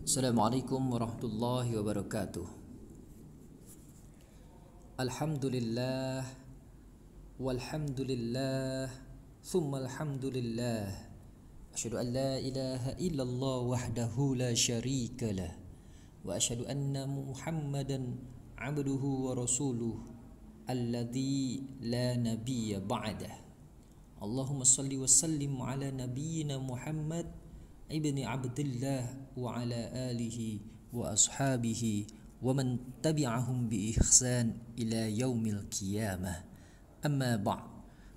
Assalamualaikum warahmatullahi wabarakatuh. Alhamdulillah, walhamdulillah, thumma alhamdulillah. Asyhadu an la ilaha illallah wahdahu la syarika lah. Wa asyhadu anna Muhammadan abduhu wa rasuluh alladzi la nabiyya ba'dah. Allahumma salli wa sallim ala nabiyyina Muhammad ibni Abdullah wa ala alihi wa ashabihi wa man tabi'ahum bi ihsan ila yaumil qiyamah. Amma ba'd,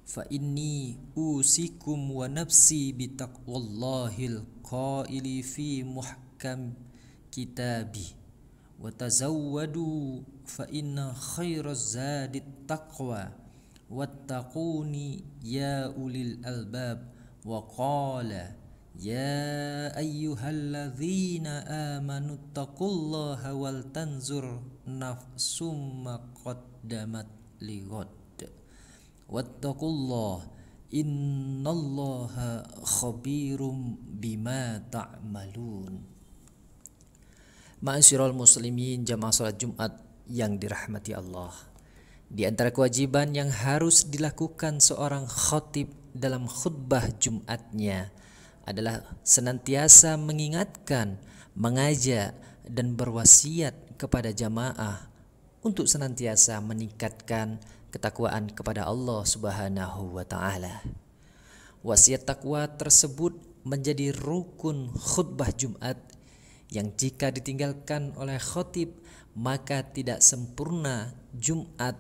fa inni usikum wa nafsi bi taqwallahil qaili fi muhkam kitabi wa tazawwadu fa inna khairaz zadit taqwa wattaquni ya ulil albab wa qala ya ayyuhalladzina amanu taqullaha wal tanzur nafsum ma qaddamat lighad wattaqullaha innallaha khabirum bima ta'malun. Ma'asyiral muslimin jamaah salat Jumat yang dirahmati Allah, di antara kewajiban yang harus dilakukan seorang khatib dalam khutbah Jumatnya adalah senantiasa mengingatkan, mengajak dan berwasiat kepada jamaah untuk senantiasa meningkatkan ketakwaan kepada Allah Subhanahu wa taala. Wasiat takwa tersebut menjadi rukun khutbah Jumat yang jika ditinggalkan oleh khatib maka tidak sempurna Jumat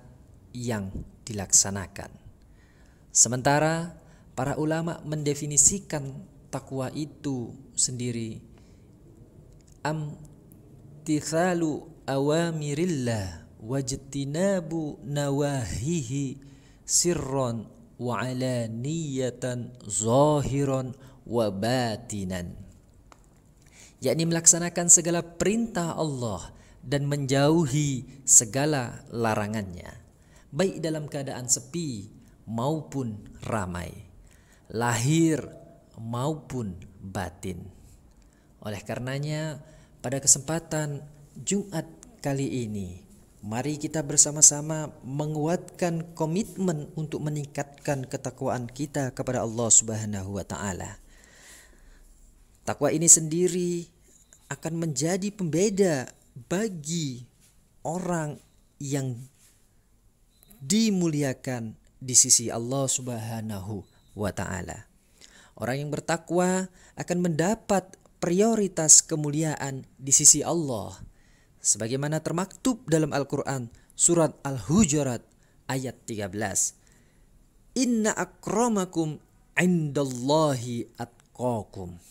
yang dilaksanakan. Sementara para ulama mendefinisikan takwa itu sendiri amtithalu awamirillah wajtinabu nawahihi sirron wa alaniyatan zahiron wa batinan, yakni melaksanakan segala perintah Allah dan menjauhi segala larangannya, baik dalam keadaan sepi maupun ramai, lahir maupun batin. Oleh karenanya, pada kesempatan Jumat kali ini, mari kita bersama-sama menguatkan komitmen untuk meningkatkan ketakwaan kita kepada Allah Subhanahu wa taala. Takwa ini sendiri akan menjadi pembeda bagi orang yang dimuliakan di sisi Allah Subhanahu wa taala. Orang yang bertakwa akan mendapat prioritas kemuliaan di sisi Allah, sebagaimana termaktub dalam Al-Quran surat Al-Hujurat ayat 13. Inna akramakum indallahi atqakum.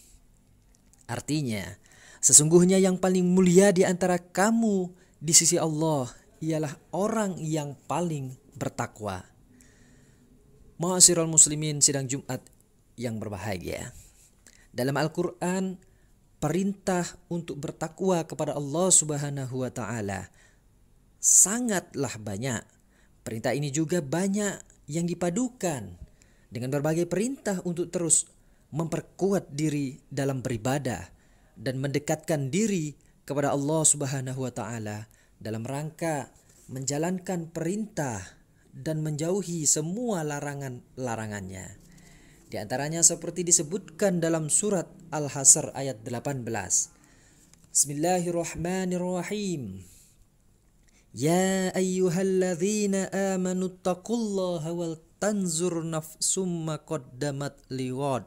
Artinya, sesungguhnya yang paling mulia di antara kamu di sisi Allah ialah orang yang paling bertakwa. Ma'asyiral muslimin sidang Jumat yang berbahagia, dalam Al-Quran perintah untuk bertakwa kepada Allah Subhanahu wa taala sangatlah banyak. Perintah ini juga banyak yang dipadukan dengan berbagai perintah untuk terus memperkuat diri dalam beribadah dan mendekatkan diri kepada Allah Subhanahu wa taala dalam rangka menjalankan perintah dan menjauhi semua larangannya. Di antaranya seperti disebutkan dalam surat Al-Hasr ayat 18. Bismillahirrahmanirrahim. Ya ayyuhalladzina amanu taqullaha wal tanzur nafsum ma qaddamat lighad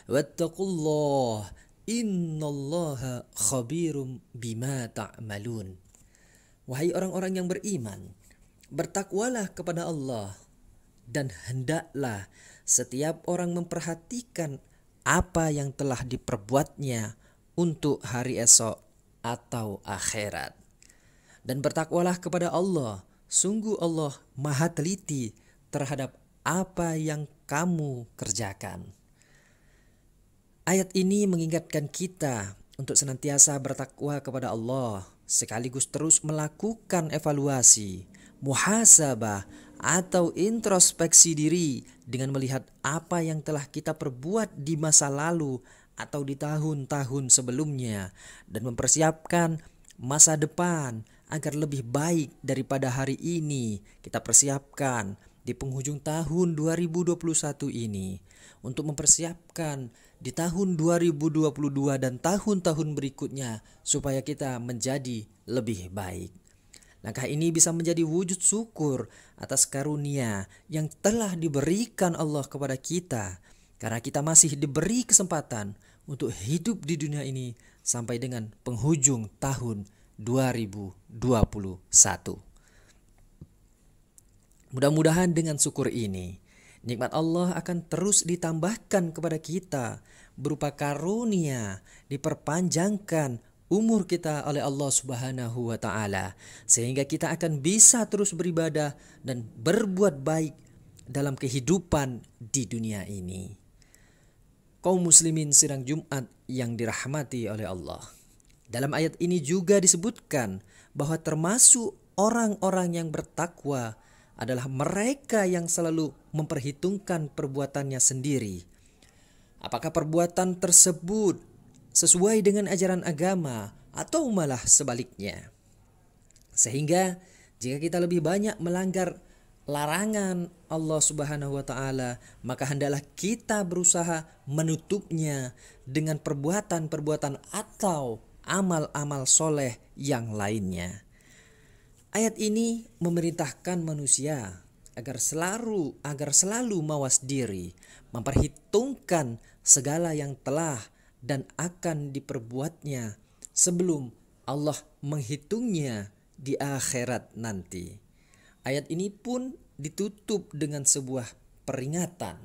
wattaqullaha innallaha khabirum bima ta'malun. Wahai orang-orang yang beriman, bertakwalah kepada Allah dan hendaklah setiap orang memperhatikan apa yang telah diperbuatnya untuk hari esok atau akhirat. Dan bertakwalah kepada Allah, sungguh Allah maha teliti terhadap apa yang kamu kerjakan. Ayat ini mengingatkan kita untuk senantiasa bertakwa kepada Allah, sekaligus terus melakukan evaluasi, muhasabah atau introspeksi diri dengan melihat apa yang telah kita perbuat di masa lalu atau di tahun-tahun sebelumnya dan mempersiapkan masa depan agar lebih baik daripada hari ini. Kita persiapkan di penghujung tahun 2021 ini untuk mempersiapkan di tahun 2022 dan tahun-tahun berikutnya supaya kita menjadi lebih baik. Langkah ini bisa menjadi wujud syukur atas karunia yang telah diberikan Allah kepada kita, karena kita masih diberi kesempatan untuk hidup di dunia ini sampai dengan penghujung tahun 2021. Mudah-mudahan dengan syukur ini, nikmat Allah akan terus ditambahkan kepada kita berupa karunia, diperpanjangkan umur kita oleh Allah Subhanahu wa taala, sehingga kita akan bisa terus beribadah dan berbuat baik dalam kehidupan di dunia ini. Kaum muslimin sidang Jumat yang dirahmati oleh Allah. Dalam ayat ini juga disebutkan bahwa termasuk orang-orang yang bertakwa adalah mereka yang selalu memperhitungkan perbuatannya sendiri. Apakah perbuatan tersebut sesuai dengan ajaran agama atau malah sebaliknya? Sehingga jika kita lebih banyak melanggar larangan Allah Subhanahu wa taala, maka hendaklah kita berusaha menutupnya dengan perbuatan-perbuatan atau amal-amal soleh yang lainnya. Ayat ini memerintahkan manusia agar selalu mawas diri, memperhitungkan segala yang telah dan akan diperbuatnya sebelum Allah menghitungnya di akhirat nanti. Ayat ini pun ditutup dengan sebuah peringatan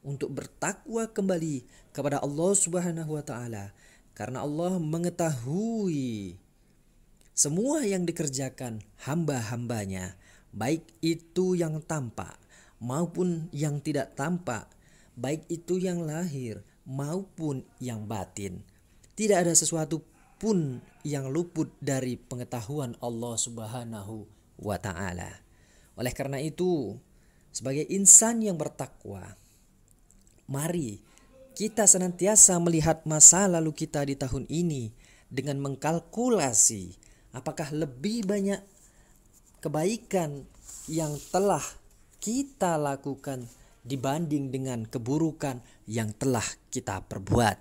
untuk bertakwa kembali kepada Allah Subhanahu wa taala, karena Allah mengetahui semua yang dikerjakan hamba-hambanya, baik itu yang tampak maupun yang tidak tampak, baik itu yang lahir maupun yang batin. Tidak ada sesuatu pun yang luput dari pengetahuan Allah Subhanahu wa taala. Oleh karena itu, sebagai insan yang bertakwa, mari kita senantiasa melihat masa lalu kita di tahun ini dengan mengkalkulasi apakah lebih banyak kebaikan yang telah kita lakukan dibanding dengan keburukan yang telah kita perbuat.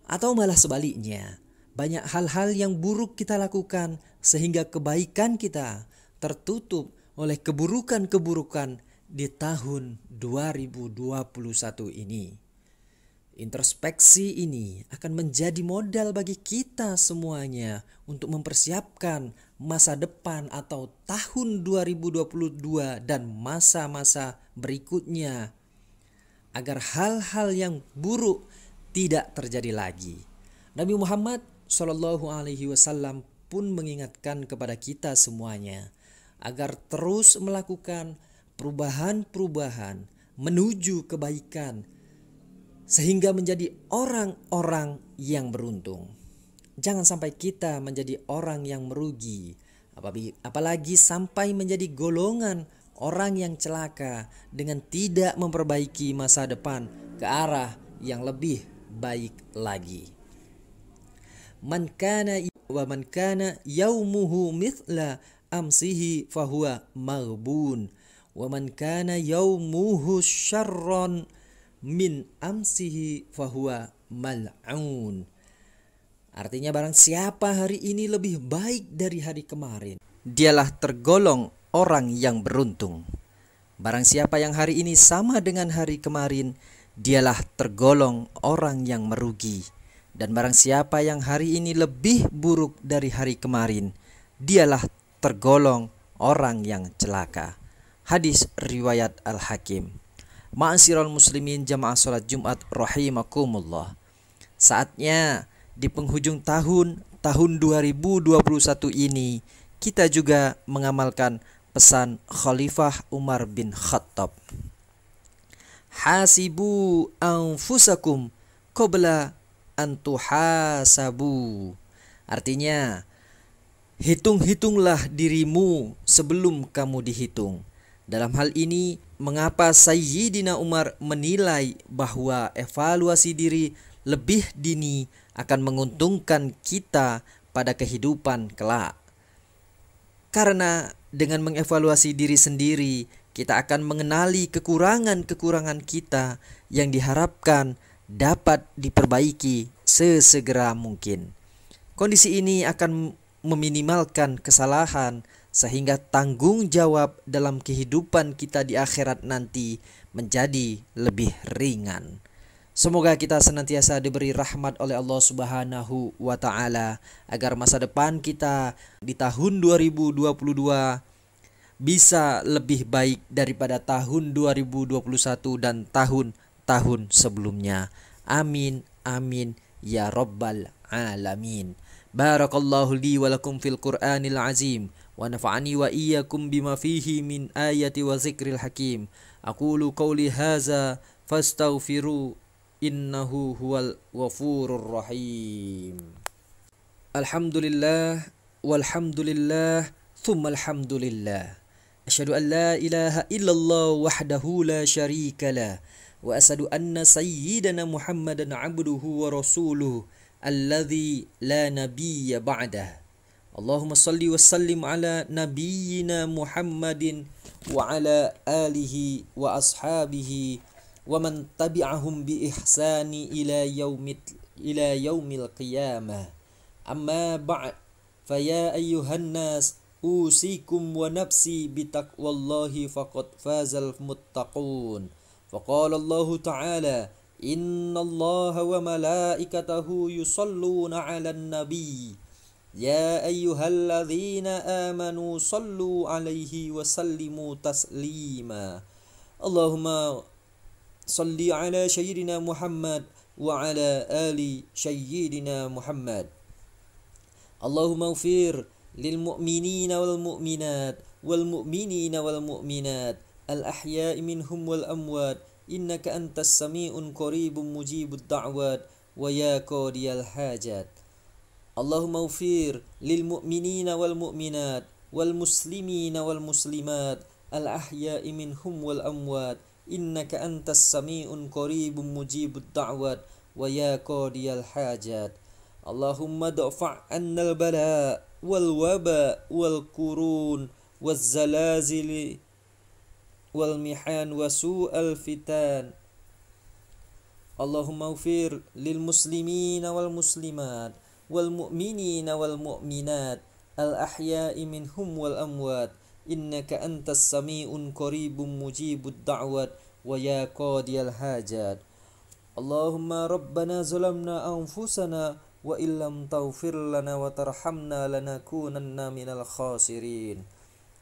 Atau malah sebaliknya, banyak hal-hal yang buruk kita lakukan sehingga kebaikan kita tertutup oleh keburukan-keburukan di tahun 2021 ini. Introspeksi ini akan menjadi modal bagi kita semuanya untuk mempersiapkan masa depan atau tahun 2022 dan masa-masa berikutnya agar hal-hal yang buruk tidak terjadi lagi. Nabi Muhammad SAW pun mengingatkan kepada kita semuanya agar terus melakukan perubahan-perubahan menuju kebaikan sehingga menjadi orang-orang yang beruntung. Jangan sampai kita menjadi orang yang merugi, apalagi sampai menjadi golongan orang yang celaka dengan tidak memperbaiki masa depan ke arah yang lebih baik lagi. Man kana yaumuhu mithla amsihi fahuwa maghbun wa man kana yaumuhu syarron min amsihi fahuwa mal'un. Artinya barang siapa hari ini lebih baik dari hari kemarin, dialah tergolong orang yang beruntung. Barang siapa yang hari ini sama dengan hari kemarin, dialah tergolong orang yang merugi. Dan barang siapa yang hari ini lebih buruk dari hari kemarin, dialah tergolong orang yang celaka. Hadis riwayat Al-Hakim. Ma'asyiral muslimin jamaah salat Jumat rahimakumullah. Saatnya di penghujung tahun 2021 ini kita juga mengamalkan pesan Khalifah Umar bin Khattab. Hasibu anfusakum qabla an tuhasabu. Artinya, hitung-hitunglah dirimu sebelum kamu dihitung. Dalam hal ini, mengapa Sayyidina Umar menilai bahwa evaluasi diri lebih dini akan menguntungkan kita pada kehidupan kelak. Karena dengan mengevaluasi diri sendiri, kita akan mengenali kekurangan-kekurangan kita yang diharapkan dapat diperbaiki sesegera mungkin. Kondisi ini akan meminimalkan kesalahan sehingga tanggung jawab dalam kehidupan kita di akhirat nanti menjadi lebih ringan. Semoga kita senantiasa diberi rahmat oleh Allah Subhanahu wa Ta'ala, agar masa depan kita di tahun 2022 bisa lebih baik daripada tahun 2021 dan tahun-tahun sebelumnya. Amin amin ya rabbal alamin. Barakallahu li wa lakum fil Qur'anil azim wa nafa'ani wa iyyakum bima fihi min ayati wa zikril hakim. Aqulu qawli hadza fastaghfiru innahu huwal ghafurur rahim. Alhamdulillah walhamdulillah thumma alhamdulillah. Asyhadu an la ilaha illallah wahdahu la syarika lah wa asyhadu anna sayyidana Muhammadan abduhu wa rasuluhu alladzi la nabiyya ba'dah. Allahumma salli wa sallim ala nabiyyina Muhammadin wa ala alihi wa ashabihi wa man tabi'ahum bi ihsani ila yaumil qiyamah. Amma ba'd, fa ya ayyuhan nas usikum wa nafsi bi taqwallahi faqad fazal muttaqun. Faqala Allah Ta'ala, innallaha wa malaikatahu yusalluna 'alan nabiy. Ya ayyuhalladzina amanu sallu 'alaihi wa sallimu taslima. Allahumma salli ala sayyidina Muhammad wa ala ali sayyidina Muhammad. Allahumma ighfir lil mu'minina wal mu'minat wal mu'minina wal mu'minat al ahya'i minhum wal amwat innaka antas sami'un qaribun mujibud da'wat wa ya qadiyal hajat. Allahumma ighfir lil mu'minina wal mu'minat wal muslimina wal muslimat al ahya'i minhum wal amwat innaka antas sami'un qaribun mujibud da'wat wa ya qadiyal hajat. Allahumma da'fa' annal bala wal waba wal qurun wal zalazil wal mihan wa su'al fitan. Allahumma ighfir lil muslimina wal muslimat wal mu'minina wal mu'minat al ahya'i minhum wal amwat innaka antas sami'un qaribun mujibud da'wat wa ya qadiyal hajat. Allahumma rabbana zalamna anfusana wa illam taghfir lana wa tarhamna lanakunanna minal khasirin.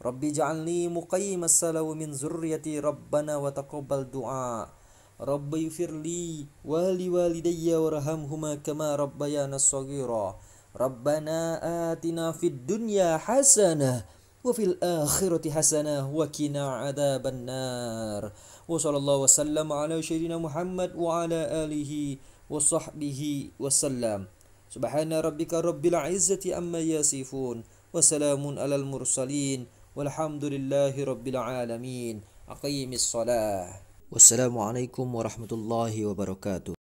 Rabbi ja'alni muqimas salah wa min zurriyati rabbana wa taqabbal du'a. Rabbi ighfirli wa li walidayya warhamhuma kama rabbayana shaghira. Rabbana atina fid dunya hasanah wa fil akhirati hasanah wa qina adzaban nar. Wa sallallahu wasallam ala sayyidina Muhammad wa ala alihi wa sahbihi wasallam. Subhana rabbika rabbil izzati amma yasifun wa salamun alal mursalin walhamdulillahi rabbil alamin. Aqimis shalah. Wassalamualaikum warahmatullahi wabarakatuh.